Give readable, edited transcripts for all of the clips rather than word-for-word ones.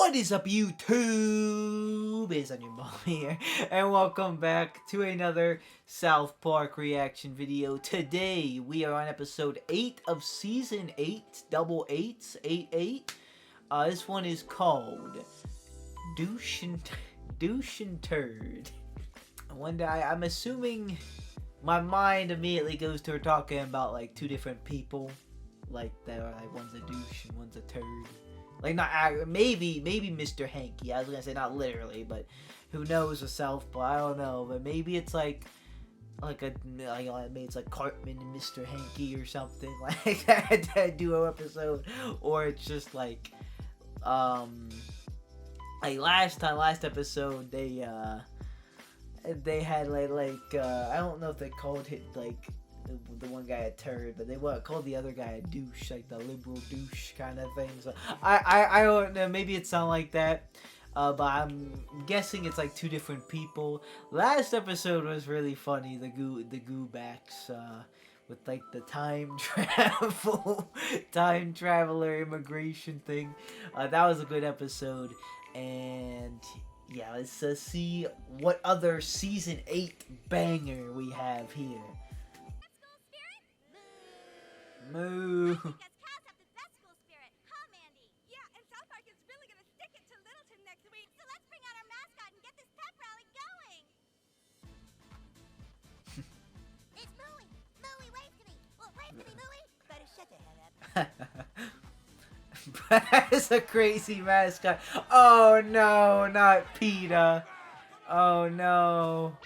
What is up, YouTube? It's on your mom here, and welcome back to another South Park reaction video. Today, we are on episode 8 of season 8, double eights, 8-8. This one is called Douche and Turd. I'm assuming my mind immediately goes to her talking about like two different people, like they're like one's a douche and one's a turd. Like, not maybe Mr. Hanky. I was gonna say not literally, but who knows with South Park? I don't know, but maybe it's like maybe it's like Cartman and Mr. Hanky or something like that duo episode, or it's just like last episode they had I don't know if they called it like the one guy a turd, but they called the other guy a douche, like the liberal douche kind of thing. So I don't know, maybe it sounds like that, but I'm guessing it's like two different people. Last episode was really funny, the Goobacks, with like the time traveler immigration thing. That was a good episode, and yeah, let's see what other season 8 banger we have here. Moo. Because cows have the best school spirit, huh, Mandy? Yeah, and South Park is really gonna stick it to Littleton next week. So let's bring out our mascot and get this pep rally going. It's Mooey. Mooey, wave to me. Well, wave to me, Mooey. Better shut the hell up. That's a crazy mascot. Oh no, not PETA. Oh no.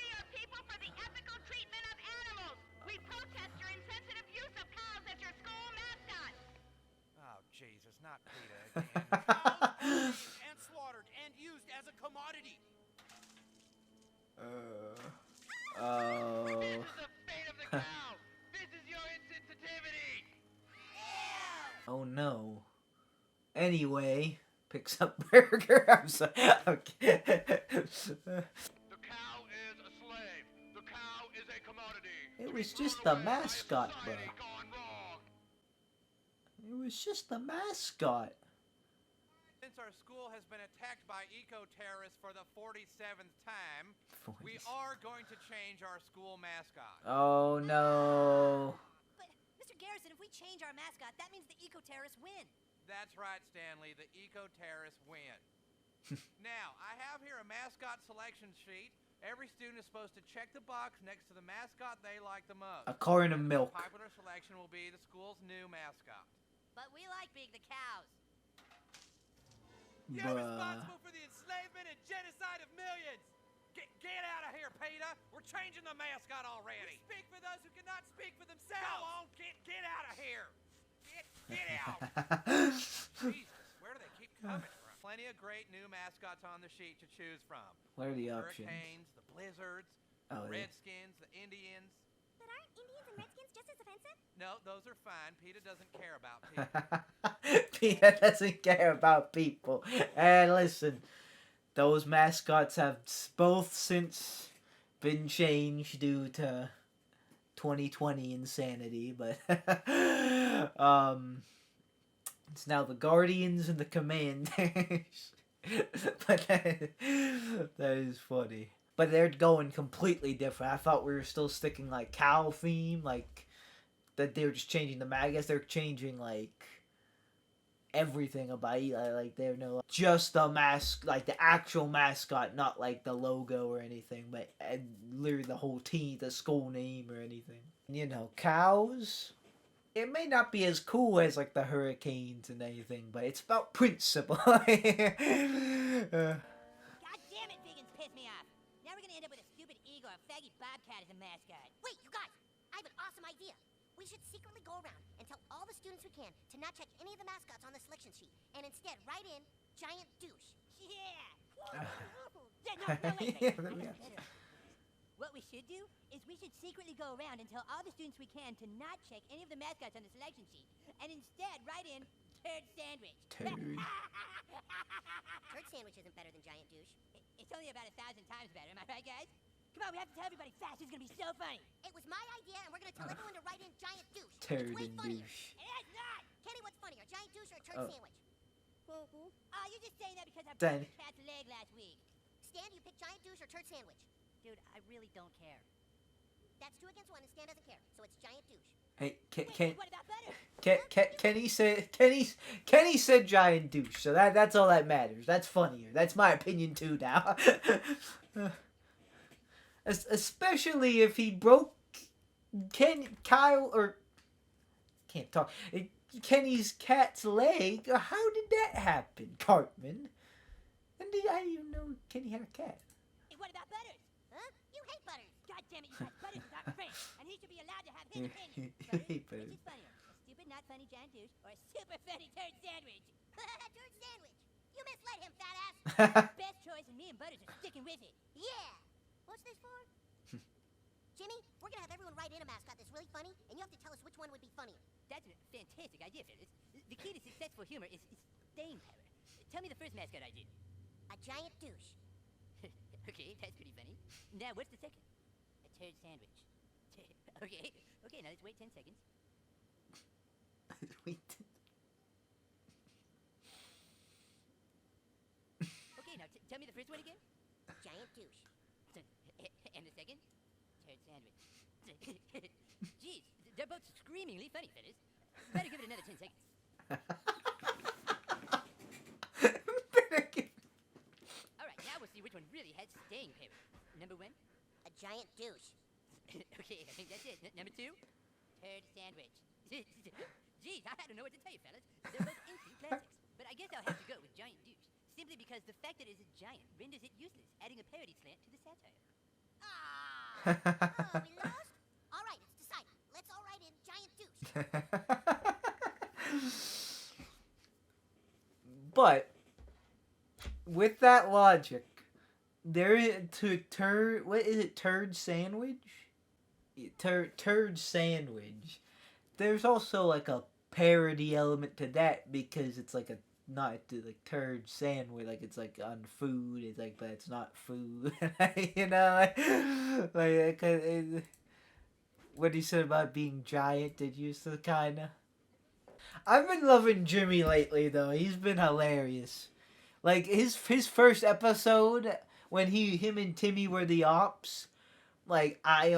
Jesus, not PETA again. Cows and slaughtered and used as a commodity. This is the fate of the cow. This is your insensitivity. Oh no. Anyway, picks up burger. I'm sorry. Okay. The cow is a slave. The cow is a commodity. It was just the mascot, bro. It was just the mascot. Since our school has been attacked by eco-terrorists for the 47th time, we are going to change our school mascot. Oh no. But, Mr. Garrison, if we change our mascot, that means the eco-terrorists win. That's right, Stanley. The eco-terrorists win. Now, I have here a mascot selection sheet. Every student is supposed to check the box next to the mascot they like the most. A carton of milk. The popular selection will be the school's new mascot. But we like being the cows. You're responsible for the enslavement and genocide of millions. Get out of here, PETA. We're changing the mascot already. We speak for those who cannot speak for themselves. Go on, get out of here. Get out. Jesus, where do they keep coming from? Plenty of great new mascots on the sheet to choose from. What are the options? Hurricanes, the Blizzards, the Redskins, the Indians. But aren't Indians and Redskins just as offensive? No, those are fine. PETA doesn't care about people. PETA doesn't care about people. And listen, those mascots have both since been changed due to 2020 insanity, but it's now the Guardians and the Commanders. But that is funny. But they're going completely different. I thought we were still sticking like cow theme, like that they were just changing the I guess they're changing like everything about Eli. Like they're no just the mask, like the actual mascot, not like the logo or anything, but literally the whole team, the school name or anything. You know, cows. It may not be as cool as like the Hurricanes and anything, but it's about principle. God damn it, vegans piss me off. Now we're gonna end up with a stupid eagle or faggy bobcat as a mascot. Wait, you guys, I have an awesome idea. We should secretly go around and tell all the students we can to not check any of the mascots on the selection sheet, and instead write in Giant Douche. Yeah! What we should do is we should secretly go around and tell all the students we can to not check any of the mascots on the selection sheet, and instead write in Turd Sandwich. Turd. Turd Sandwich isn't better than Giant Douche. It's only about 1,000 times better, am I right, guys? Come on, we have to tell everybody fast. It's gonna be so funny. It was my idea, and we're gonna tell everyone to write in Giant Douche. Turd it's way and funnier. douche. It is not! Kenny, what's funnier, Giant Douche or a Turd Sandwich? You're just saying that because I Then- broke the cat's leg last week. Stan, do you pick giant douche or turd sandwich? Dude, I really don't care. That's 2 against 1, and Stan doesn't care, so it's giant douche. Hey, Wait, what about butter? Kenny said giant douche, so that's all that matters. That's funnier. That's my opinion too now. Especially if he broke Kyle or can't talk. Kenny's cat's leg. How did that happen, Cartman? And I didn't even know Kenny had a cat. Hey, what about Butters? Huh? You hate Butters. God damn it, you guys. Butters is our friend, and he should be allowed to have his opinion. Hate Butters, Butters. which is funnier, a stupid, not funny giant douche, or a super funny turd sandwich? Turd sandwich. You misled him, fat ass. Best choice, and me and Butters are sticking with it. Yeah. What's this for? Jimmy, we're gonna have everyone write in a mascot that's really funny, and you have to tell us which one would be funnier. That's a fantastic idea, Phyllis. The key to successful humor is staying power. Tell me the first mascot idea. A giant douche. Okay, that's pretty funny. Now, what's the second? A turd sandwich. Okay, now let's wait 10 seconds. Wait. Okay, now tell me the first one again. Giant douche. And the second? Turd sandwich. Jeez, they're both screamingly funny, Phyllis. Better give it another 10 seconds. Alright, now we'll see which one really has staying power. Number 1? A giant douche. Okay, I think that's it. Number 2? Turd sandwich. Jeez, I don't know what to tell you, fellas. They're both instant classics. But I guess I'll have to go with giant douche. Simply because the fact that it is a giant renders it useless, adding a parody slant to the satire. Oh, we lost? Alright, it's decided. Let's all write in giant douche. But with that logic, there is turd. What is it? Turd sandwich. Turd sandwich. There's also like a parody element to that because it's like a not like turd sandwich, like it's like on food. It's like, but it's not food. You know, like what he said about being giant. Did you so kinda? I've been loving Jimmy lately though. He's been hilarious. Like his first episode when him and Timmy were the ops. Like I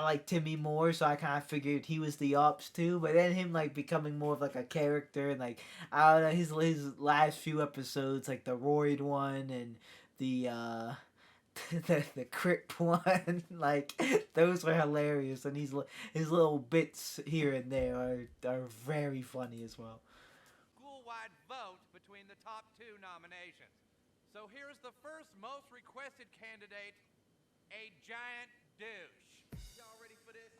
like Timmy more, so I kind of figured he was the ops too. But then him like becoming more of like a character, and like I don't know, his last few episodes, like the Royd one and the the Crip one, like those were hilarious, and his little bits here and there are very funny as well. School-wide vote between the top 2 nominations. So here's the first most requested candidate, a giant douche. Y'all ready for this?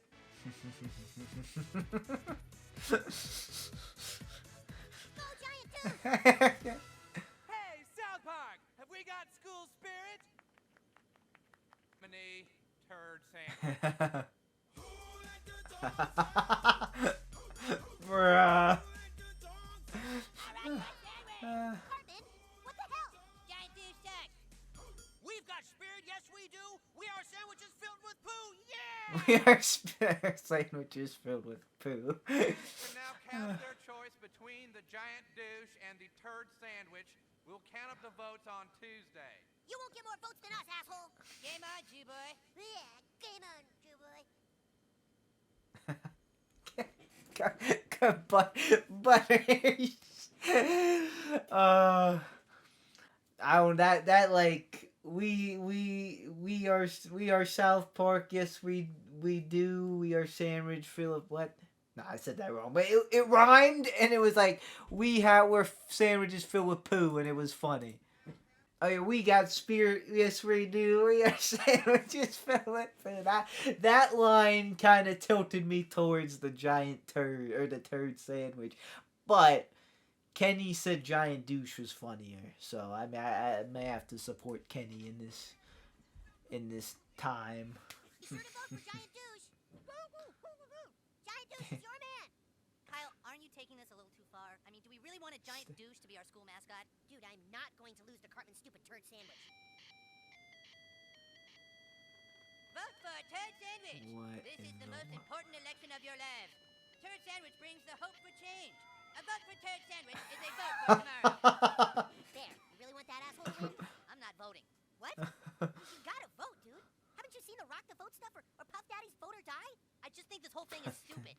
Go, giant douche! Hey, South Park! Have we got school spirit? Mini turd sandwich. Bruh. Alright, Cartman, what the hell? Giant douche sucks. We've got spirit, yes we do. We are sandwiches filled with poo, yeah! We are sandwiches filled with poo. Can now cast their choice between the giant douche and the turd sandwich. We'll count up the votes on Tuesday. You won't get more votes than us, asshole! Game on, Jew-boy. Yeah, game on, Jew-boy. Butters. I don't that like we are South Park. Yes, we do. We are sandwich filled with what? No, I said that wrong. But it rhymed, and it was like we're sandwiches filled with poo, and it was funny. Oh yeah, we got spirit. Yes, we do. We are sandwiches filled with poo. That line kind of tilted me towards the giant turd or the turd sandwich, but Kenny said giant douche was funnier, so I may have to support Kenny in this time. Be sure to vote for giant douche. Giant douche is your man. Kyle, aren't you taking this a little too far? I mean, do we really want a giant douche to be our school mascot? Dude, I'm not going to lose to Cartman's stupid turd sandwich. Vote for turd sandwich. What This in is the the most important election of your lives. Turd sandwich brings the hope for change. A vote for turd sandwich is a vote for America. There. You really want that asshole kid? I'm not voting. What? You gotta vote, dude. Haven't you seen the Rock the Vote stuff or Puff Daddy's Vote or Die? I just think this whole thing is stupid.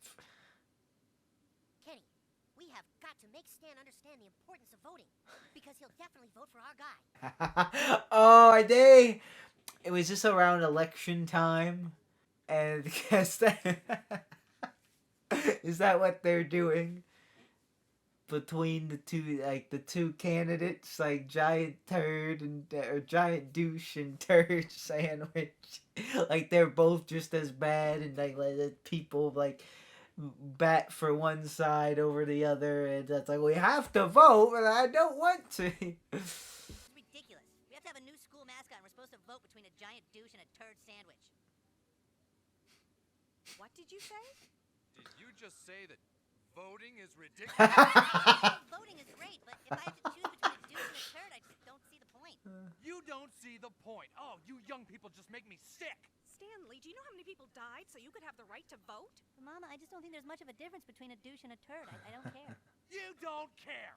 Kenny, we have got to make Stan understand the importance of voting, because he'll definitely vote for our guy. Oh, it was just around election time, and guess that is that what they're doing between the two candidates, like giant turd or giant douche and turd sandwich, like they're both just as bad, and like people like bat for one side over the other, and that's like, we have to vote, but I don't want to. It's ridiculous. We have to have a new school mascot, and we're supposed to vote between a giant douche and a turd sandwich. What did you say? Did you just say that voting is ridiculous? Voting is great, but if I have to choose between a douche and a turd, I just don't see the point. You don't see the point. Oh, you young people just make me sick. Stanley, do you know how many people died so you could have the right to vote? Mama, I just don't think there's much of a difference between a douche and a turd. I don't care. You don't care.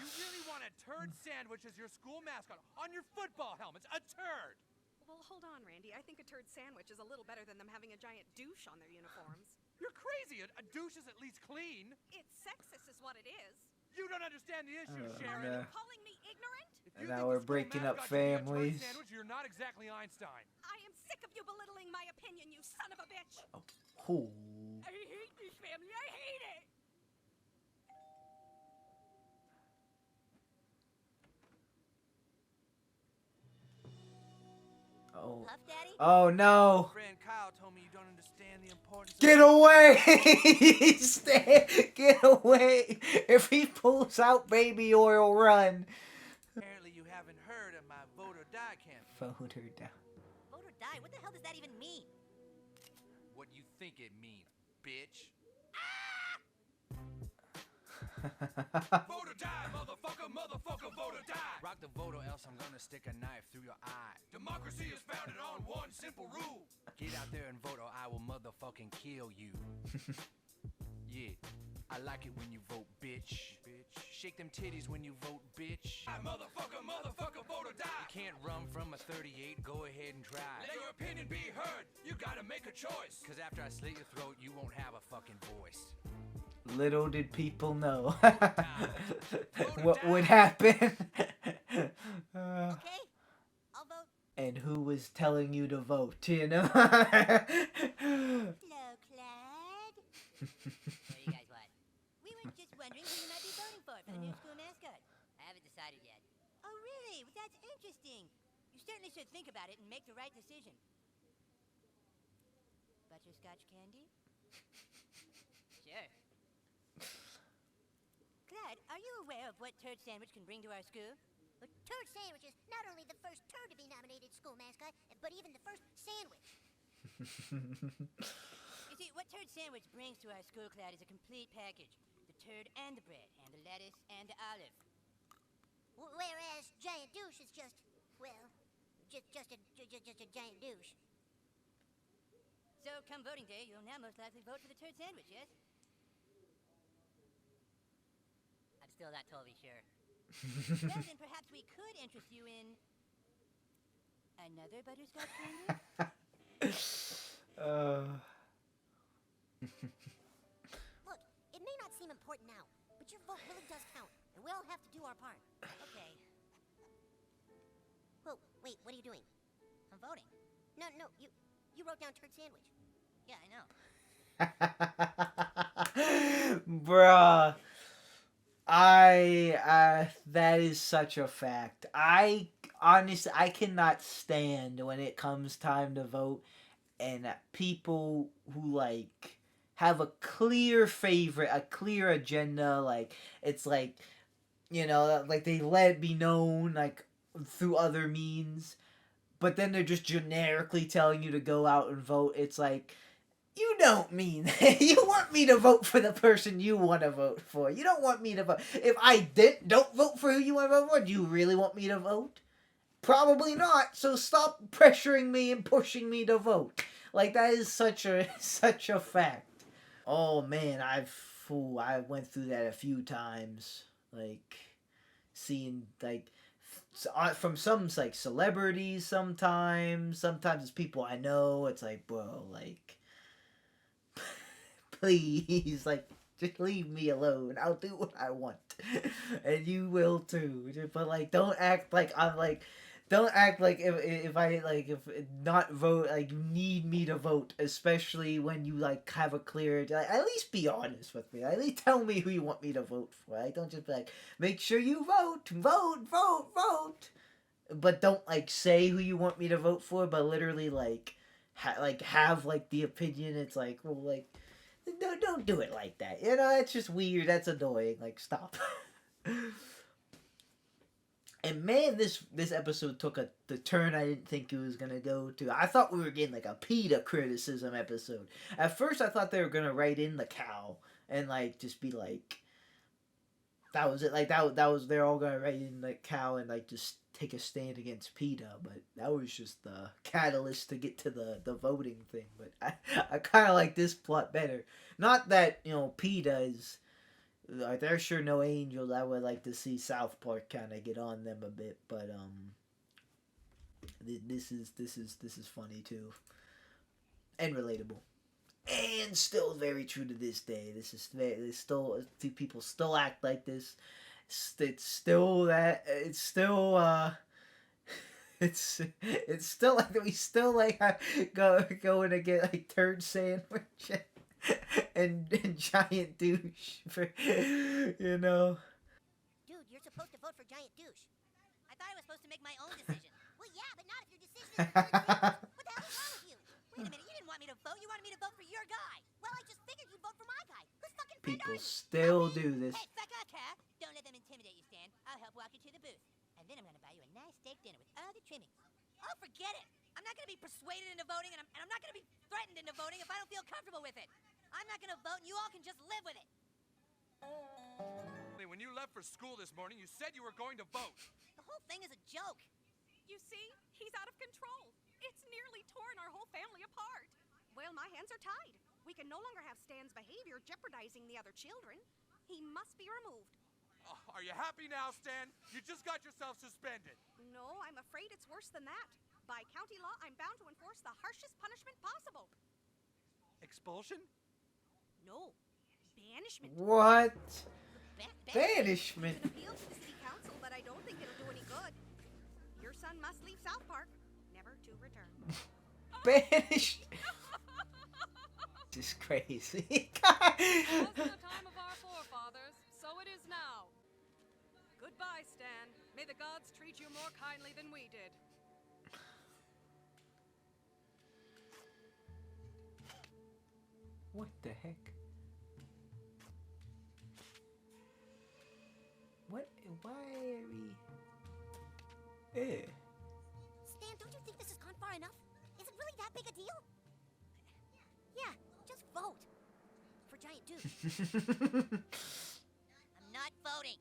You really want a turd sandwich as your school mascot on your football helmets. A turd. Well, hold on, Randy. I think a turd sandwich is a little better than them having a giant douche on their uniforms. You're crazy. A douche is at least clean. It's sexist is what it is. You don't understand the issue, Oh, Sharon. no. Are you calling me ignorant? If And you now think we're the school breaking up mascot should be a turd families. sandwich, you're not exactly Einstein. I am sick of you belittling my opinion, you son of a bitch! Oh. I hate this family, I hate it! Oh. Puff Daddy? Oh no. Friend Kyle told me you don't understand the importance Get away! Get away! If he pulls out baby oil, run. Apparently you haven't heard of my vote or die campaign. Vote her down. Vote or die? What the hell does that even mean? What you think it means, bitch? Vote or die, motherfucker, motherfucker, vote or die. Rock the vote or else I'm gonna stick a knife through your eye. Democracy is founded on one simple rule. Get out there and vote or I will motherfucking kill you. Yeah, I like it when you vote, bitch. Shake them titties when you vote, bitch. Motherfucker, motherfucker, vote or die. You can't run from a 38, go ahead and try. Let your opinion be heard, you gotta make a choice. Cause after I slit your throat, you won't have a fucking voice. Little did people know what would happen. Okay, I'll vote. And who was telling you to vote, you know? Hello, Clyde. What do you guys want? We were just wondering who you might be voting for the new school mascot. I haven't decided yet. Oh, really? Well, that's interesting. You certainly should think about it and make the right decision. Butterscotch candy? Sure. Clyde, are you aware of what turd sandwich can bring to our school? Well, turd sandwich is not only the first turd to be nominated school mascot, but even the first sandwich. You see, what turd sandwich brings to our school, Clyde, is a complete package. The turd and the bread, and the lettuce and the olive. Whereas giant douche is just, well, just a giant douche. So come voting day, you'll now most likely vote for the turd sandwich, yes? I'm still not totally sure. Well, then perhaps we could interest you in another butterscotch candy? Look, it may not seem important now, but your vote really does count, and we all have to do our part. Okay. Whoa, wait, what are you doing? I'm voting. No, you wrote down turd sandwich. Yeah, I know. Bruh. That is such a fact. I cannot stand when it comes time to vote and people who like have a clear favorite, a clear agenda, like it's like, you know, like they let it be known like through other means, but then they're just generically telling you to go out and vote. It's like, you don't mean that. You want me to vote for the person you want to vote for. You don't want me to vote. If I don't vote for who you want to vote for, do you really want me to vote? Probably not. So stop pressuring me and pushing me to vote. Like, that is such a fact. Oh man, fool, I went through that a few times. Like, seeing, like, from some, like, celebrities sometimes it's people I know. It's like, bro, like, please, like, just leave me alone. I'll do what I want. And you will too. But, like, don't act like I'm, like, don't act like if I, like, if not vote, like, you need me to vote, especially when you, like, have a clear, like, at least be honest with me. At least tell me who you want me to vote for. Like, don't just be like, make sure you vote. But don't, like, say who you want me to vote for, but literally, like, have, like, the opinion. It's like, well, like, don't do it like that. You know, it's just weird. That's annoying. Like, stop. And man, this episode took the turn I didn't think it was gonna go to. I thought we were getting like a PETA criticism episode. At first, I thought they were gonna write in the cow and like just be like, that was it. Like that was they're all gonna write in the cow and like just take a stand against PETA. But that was just the catalyst to get to the voting thing. But I kind of like this plot better. Not that, you know, PETA is. Like, they're sure no angels. I would like to see South Park kind of get on them a bit, but this is funny too, and relatable, and still very true to this day. It's still people still act like this. It's still it's still like we still like going to get like turd sandwich. and giant douche for, you know. Dude, you're supposed to vote for giant douche. I thought I was supposed to make my own decision. Well, yeah, but not if your decision is for douche. What the hell is wrong with you? Wait a minute, you didn't want me to vote. You wanted me to vote for your guy. Well, I just figured you'd vote for my guy. Who's fucking friend People are you? still do this. Hey, fuck off, car. Don't let them intimidate you, Stan. I'll help walk you to the booth. And then I'm gonna buy you a nice steak dinner with all the trimmings. Oh, forget it. I'm not gonna be persuaded into voting, and I'm not gonna be threatened into voting if I don't feel comfortable with it. I'm not gonna vote, and you all can just live with it. When you left for school this morning, you said you were going to vote. The whole thing is a joke. You see? He's out of control. It's nearly torn our whole family apart. Well, my hands are tied. We can no longer have Stan's behavior jeopardizing the other children. He must be removed. Oh, are you happy now, Stan? You just got yourself suspended. No, I'm afraid it's worse than that. By county law, I'm bound to enforce the harshest punishment possible. Expulsion? No. Banishment. What? Banishment? Banishment. An appeal to the city council, but I don't think it'll do any good. Your son must leave South Park, never to return. Banished. This is crazy. It was the time of our forefathers, so it is now. Goodbye, Stan. May the gods treat you more kindly than we did. What the heck? What? Why are we? Stan, don't you think this has gone far enough? Is it really that big a deal? Yeah, just vote. For giant douche. I'm not voting.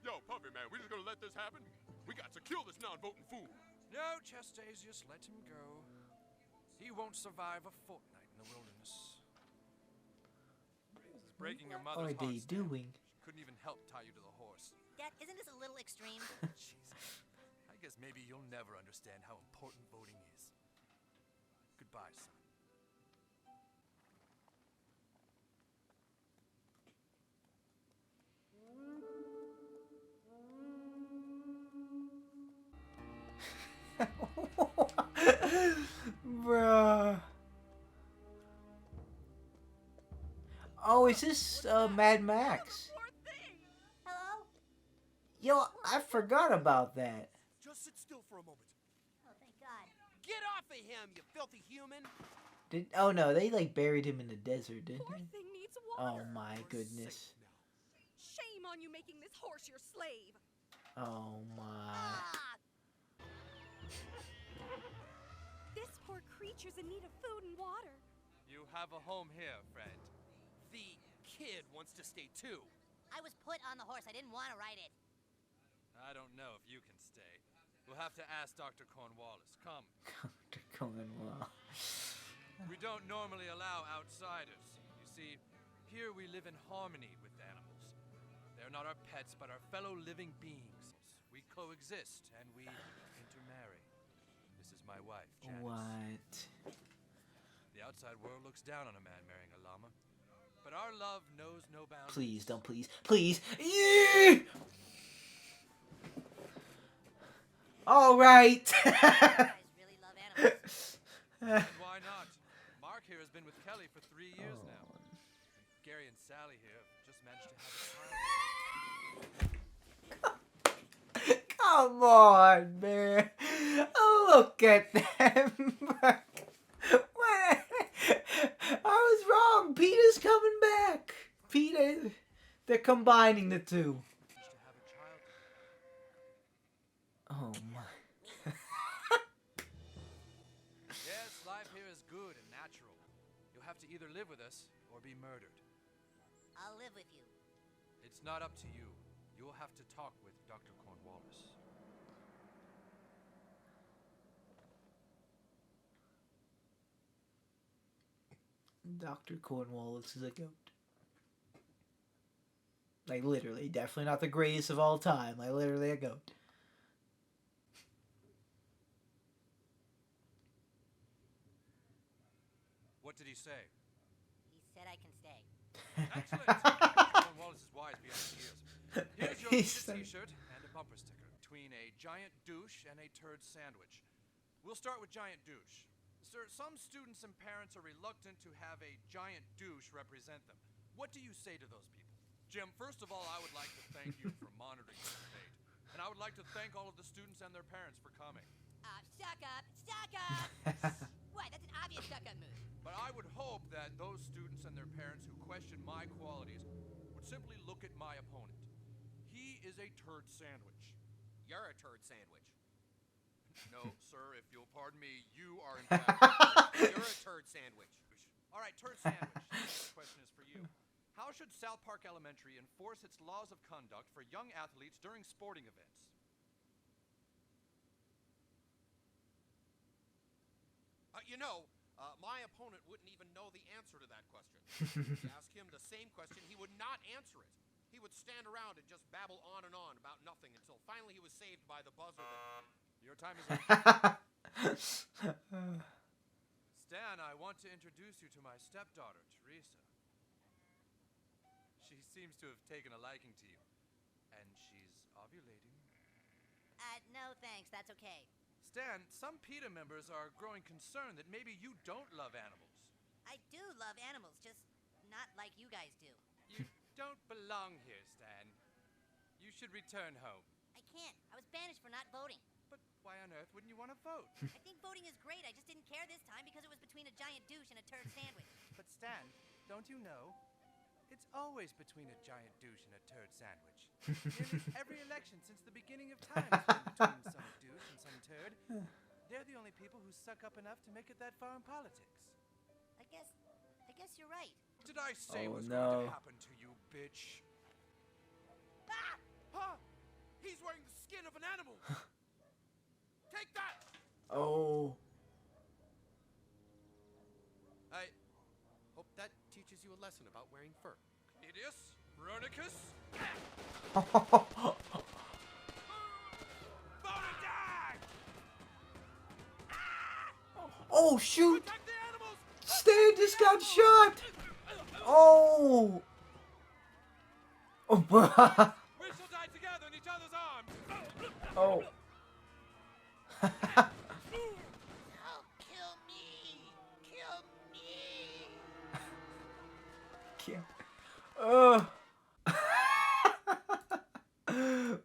Yo, Puppy Man, we just gonna let this happen? We got to kill this non-voting fool. No, Chastasius, let him go. He won't survive a fortnight in the wilderness. This is breaking your What mother's are heart, they Stan. doing? She couldn't even help tie you to the horse. Dad, isn't this a little extreme? Jesus. I guess maybe you'll never understand how important voting is. Goodbye, son. Bruh. Oh, is this Mad Max? Poor thing! Hello? Yo, I forgot about that. Just sit still for a moment. Oh, thank God. Get off of him, you filthy human! Oh no, they like buried him in the desert, didn't Poor they? thing needs Oh water. my You're goodness. safe now. Shame on you making this horse your slave. Oh my. Ah, This poor creature's in need of food and water. You have a home here, friend. The kid wants to stay too. I was put on the horse. I didn't want to ride it. I don't know if you can stay. We'll have to ask Dr. Cornwallis. Come. Dr. Cornwall. We don't normally allow outsiders. You see, here we live in harmony with animals. They're not our pets, but our fellow living beings. We coexist and we intermarry. This is my wife, Janice. What? The outside world looks down on a man marrying a llama, but our love knows no bounds. Please, don't, please. Please! Yeah! Alright! You guys really love animals. Why not? Mark here has been with Kelly for 3 years now. And Gary and Sally here have just managed to have a child. Come on, man. Look at them. What? I was wrong. Peter's coming back. Peter, they're combining the two. To have a child. Oh my. Yes, life here is good and natural. You'll have to either live with us or be murdered. I'll live with you. It's not up to you. You'll have to talk with Dr. Cornwallis. Dr. Cornwallis is a goat. Like, literally, definitely not the greatest of all time. Like, literally a goat. What did he say? He said I can stay. Excellent. Cornwallis is wise beyond his years. Here's your He Adidas said- t-shirt and a bumper sticker between a giant douche and a turd sandwich. We'll start with giant douche. Sir, some students and parents are reluctant to have a giant douche represent them. What do you say to those people? Jim, first of all, I would like to thank you for monitoring the debate. And I would like to thank all of the students and their parents for coming. Suck up! Suck up! What? That's an obvious suck up move. But I would hope that those students and their parents who question my qualities would simply look at my opponent. He is a turd sandwich. You're a turd sandwich. No, sir, if you'll pardon me, you are in fact. You're a turd sandwich. All right, turd sandwich. This question is for you. How should South Park Elementary enforce its laws of conduct for young athletes during sporting events? My opponent wouldn't even know the answer to that question. If you ask him the same question, he would not answer it. He would stand around and just babble on and on about nothing until finally he was saved by the buzzer that... Your time is up. Stan, I want to introduce you to my stepdaughter, Teresa. She seems to have taken a liking to you. And she's ovulating. No thanks. That's okay. Stan, some PETA members are growing concerned that maybe you don't love animals. I do love animals, just not like you guys do. You don't belong here, Stan. You should return home. I can't. I was banished for not voting. But why on earth wouldn't you want to vote? I think voting is great. I just didn't care this time because it was between a giant douche and a turd sandwich. But Stan, don't you know? It's always between a giant douche and a turd sandwich. Nearly every election since the beginning of time has been between some douche and some turd. They're the only people who suck up enough to make it that far in politics. I guess you're right. What did I say Oh, was no. going to happen to you, bitch? Ah! Huh? He's wearing the skin of an animal! Take that! Oh. I hope that teaches you a lesson about wearing fur. Idius, Veronicus, die! Oh, shoot! Protect the animals! Stan just got shot! Oh! Oh, bruh. We shall die together in each other's arms! Oh. Oh, kill me! Kill me! Can't.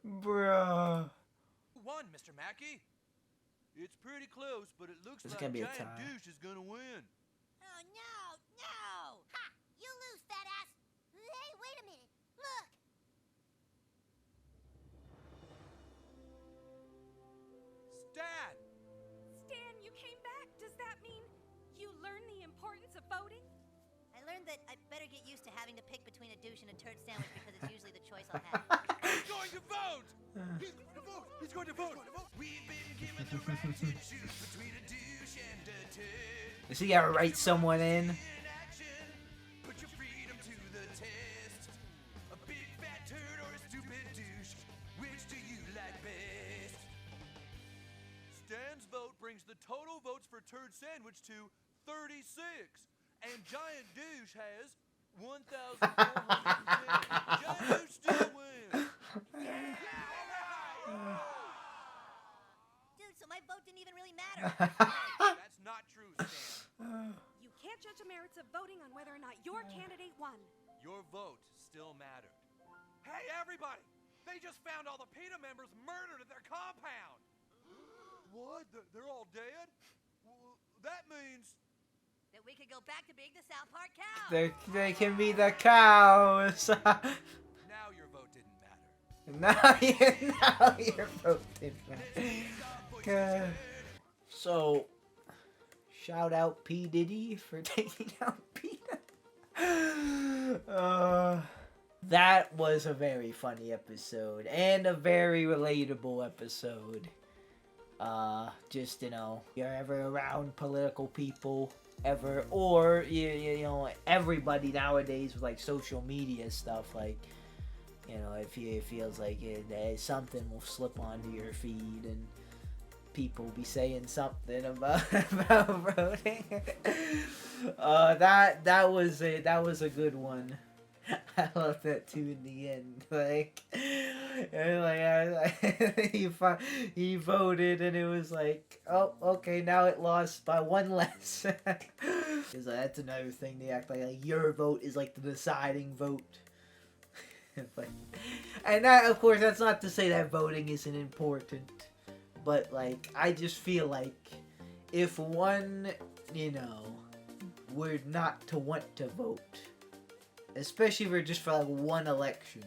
Bruh. Who won, Mr. Mackey? It's pretty close, but it looks It's like gonna be a Giant tie. Douche is gonna win. Oh, no! No! Ha! You lose, fat ass! Hey, wait a minute! Look! Stan! Stan, you came back. Does that mean you learned the importance of voting? I learned that I'd better get used to having to pick between a douche and a turd sandwich because it's usually the choice I'll have. He's going to vote! He's going to vote! He's going to vote! We've been given the right to choose between a douche and a turd. So you gotta write someone in. Put your freedom to the test. A big fat turd or a stupid douche. Which do you like best? Stan's vote brings the total votes for Turd Sandwich to 36. And Giant Douche has 1,410. Giant Douche still wins. Dude, so my vote didn't even really matter. That's not true, Stan. You can't judge the merits of voting on whether or not your candidate won. Your vote still mattered. Hey, everybody! They just found all the PETA members murdered at their compound. What? They're all dead? Well, that means... That we could go back to being the South Park cow. They can be the cows. Now your vote didn't matter. now your vote didn't matter. So, shout out P. Diddy for taking out PETA. That was a very funny episode and a very relatable episode. Just, you know, if you're ever around political people, ever, or, you know, everybody nowadays with, like, social media stuff, like, you know, it feels like something will slip onto your feed and people will be saying something about voting. That was a good one. I love that too in the end. He voted and it was like, oh, okay, now it lost by one less. Because that's another thing, they act like your vote is like the deciding vote. And that, of course, that's not to say that voting isn't important, but like I just feel like if one, you know, were not to want to vote, especially for just for like one election,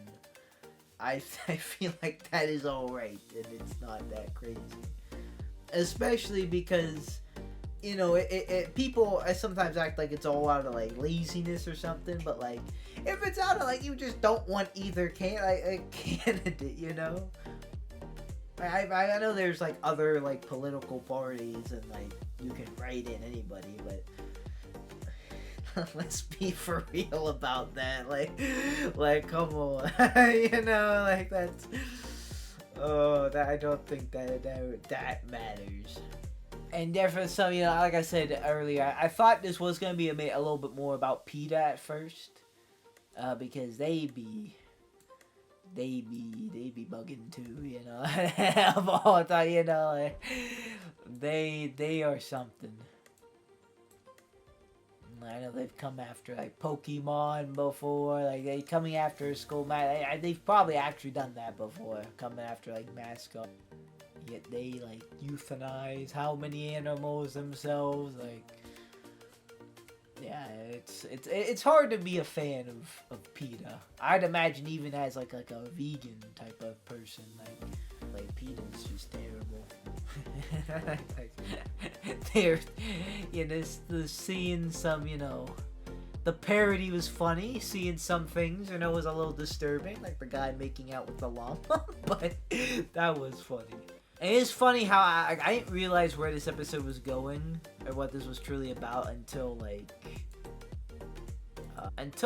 I feel like that is alright and it's not that crazy. Especially because, you know, people sometimes act like it's all out of like laziness or something, but like if it's out of like you just don't want either candidate, you know. I know there's like other like political parties and like you can write in anybody, but let's be for real about that. Like come on, you know, like that's. Oh, that I don't think that matters. And therefore, some, you know, like I said earlier, I thought this was gonna be a little bit more about PETA at first, because they be bugging too, you know. Of all time, you know, like, they are something. I know they've come after like Pokemon before, like they coming after a school they've probably actually done that before, coming after like mascot. Yet they like euthanize how many animals themselves, like yeah, it's hard to be a fan of PETA. I'd imagine even as like a vegan type of person, like PETA's just terrible. They're, you know, seeing some, you know, the parody was funny. Seeing some things, you know, was a little disturbing, like the guy making out with the llama, but that was funny. And it's funny how I didn't realize where this episode was going or what this was truly about until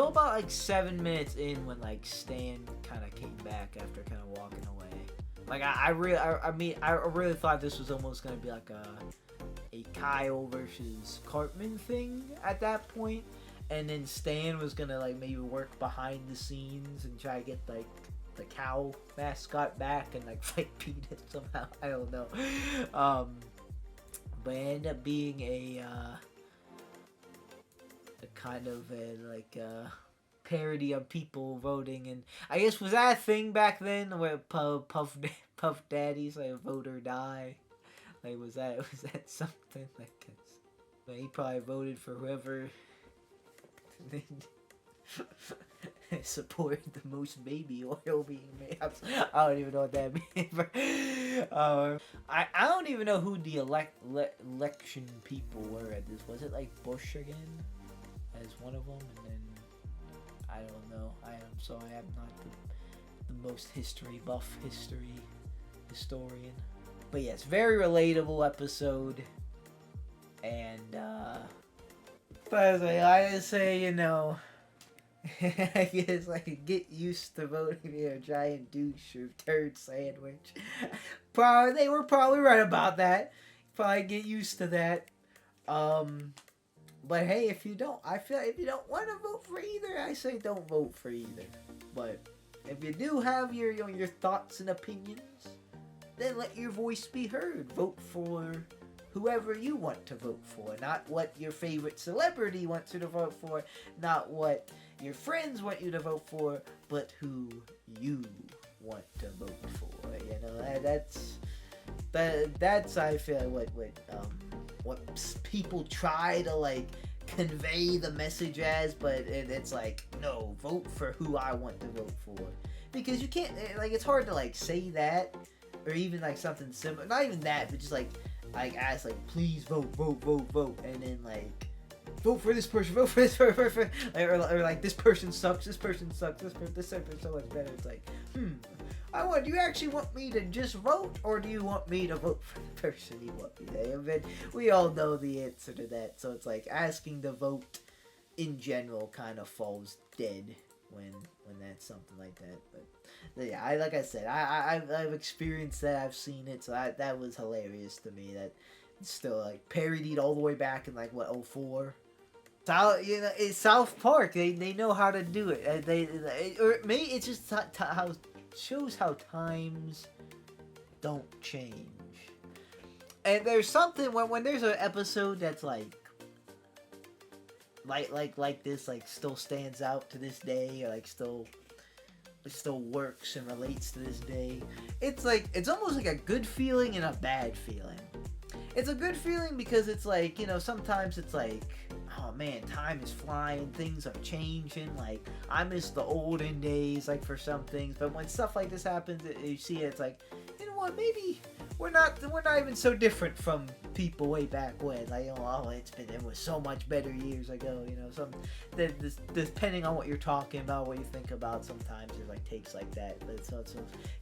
about like 7 minutes in, when like Stan kind of came back after kind of walking away. Like I really thought this was almost gonna be like a Kyle versus Cartman thing at that point, and then Stan was gonna like maybe work behind the scenes and try to get like the cow mascot back and like fight PETA somehow. I don't know. But it ended up being a kind of a parody of people voting, and I guess was that a thing back then where Puff Daddy's like vote or die? Like was that something like he probably voted for whoever supported the most baby oil being made. I don't even know what that means. I don't even know who the election people were at this. Was it like Bush again as one of them, and then I don't know. I'm not the most history buff historian. But yes, very relatable episode. And But I say, I guess like get used to voting me a giant douche or turd sandwich. They were probably right about that. Probably get used to that. But hey, if you don't want to vote for either, I say don't vote for either. But if you do have your thoughts and opinions, then let your voice be heard. Vote for whoever you want to vote for, not what your favorite celebrity wants you to vote for, not what your friends want you to vote for, but who you want to vote for. That's I feel what people try to like convey the message as, but it's like, no, vote for who I want to vote for, because you can't, like, it's hard to like say that, or even like something similar, not even that, but just like ask like, please vote, and then like vote for this person, or like this person sucks, this person's so much better. It's like, do you actually want me to just vote, or do you want me to vote for the person you want me to? I mean, we all know the answer to that, so it's like asking to vote in general kind of falls dead when that's something like that. But yeah, like I said, I've experienced that, I've seen it, so that was hilarious to me. That it's still like parodied all the way back in like what, 2004. It's South Park. They know how to do it. Or maybe it's just how shows how times don't change. And there's something when there's an episode that's like this, like still stands out to this day, or like still works and relates to this day. It's like, it's almost like a good feeling and a bad feeling. It's a good feeling because it's like, sometimes it's like, oh man, time is flying, things are changing, like I miss the olden days, like for some things. But when stuff like this happens, you see it, it's like, you know what, maybe we're not even so different from people way back when. Like, it was so much better years ago, depending on what you're talking about, what you think about, sometimes there's like takes like that. But so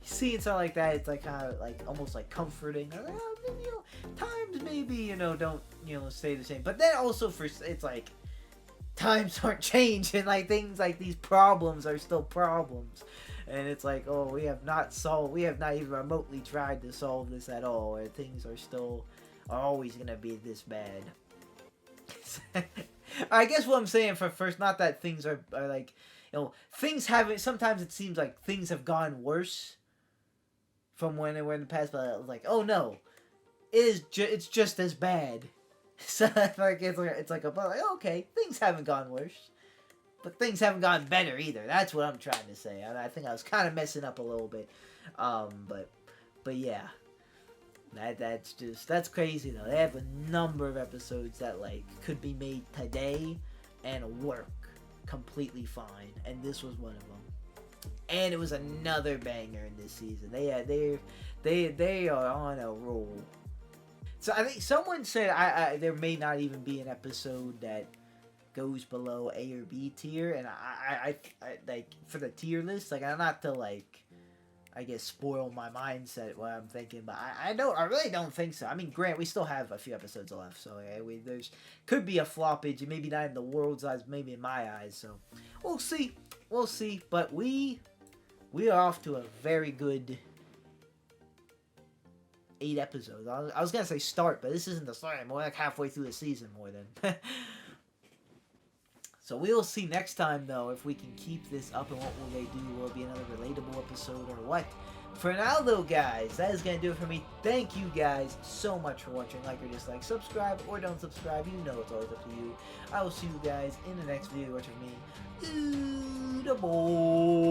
seeing something like that, it's like kind of like almost like comforting. Times maybe don't stay the same, but then also it's like times aren't changing, like things like these problems are still problems, and it's like, oh, we have not even remotely tried to solve this at all, and things are always gonna be this bad. I guess what I'm saying for first, not that things are like, things haven't, sometimes it seems like things have gone worse from when they were in the past, but I was like, oh no, it's just as bad. So like it's like okay, things haven't gone worse, but things haven't gotten better either. That's what I'm trying to say. I think I was kind of messing up a little bit, but yeah, that's crazy though. They have a number of episodes that like could be made today and work completely fine, and this was one of them. And it was another banger in this season. They are on a roll. So I think someone said there may not even be an episode that goes below A or B tier, and I like for the tier list, like I'm not to like, I guess, spoil my mindset what I'm thinking, but I really don't think so. I mean, Grant, we still have a few episodes left, so there's could be a floppage, and maybe not in the world's eyes, maybe in my eyes. So we'll see, but we are off to a very good 8 episodes. I was gonna say start, but this isn't the start. I'm more like halfway through the season more than. So we'll see next time though if we can keep this up, and what will they do? Will it be another relatable episode or what? For now though, guys, that is gonna do it for me. Thank you guys so much for watching. Like or dislike, subscribe or don't subscribe. It's always up to you. I will see you guys in the next video. Watch with me. Ooh, the boy.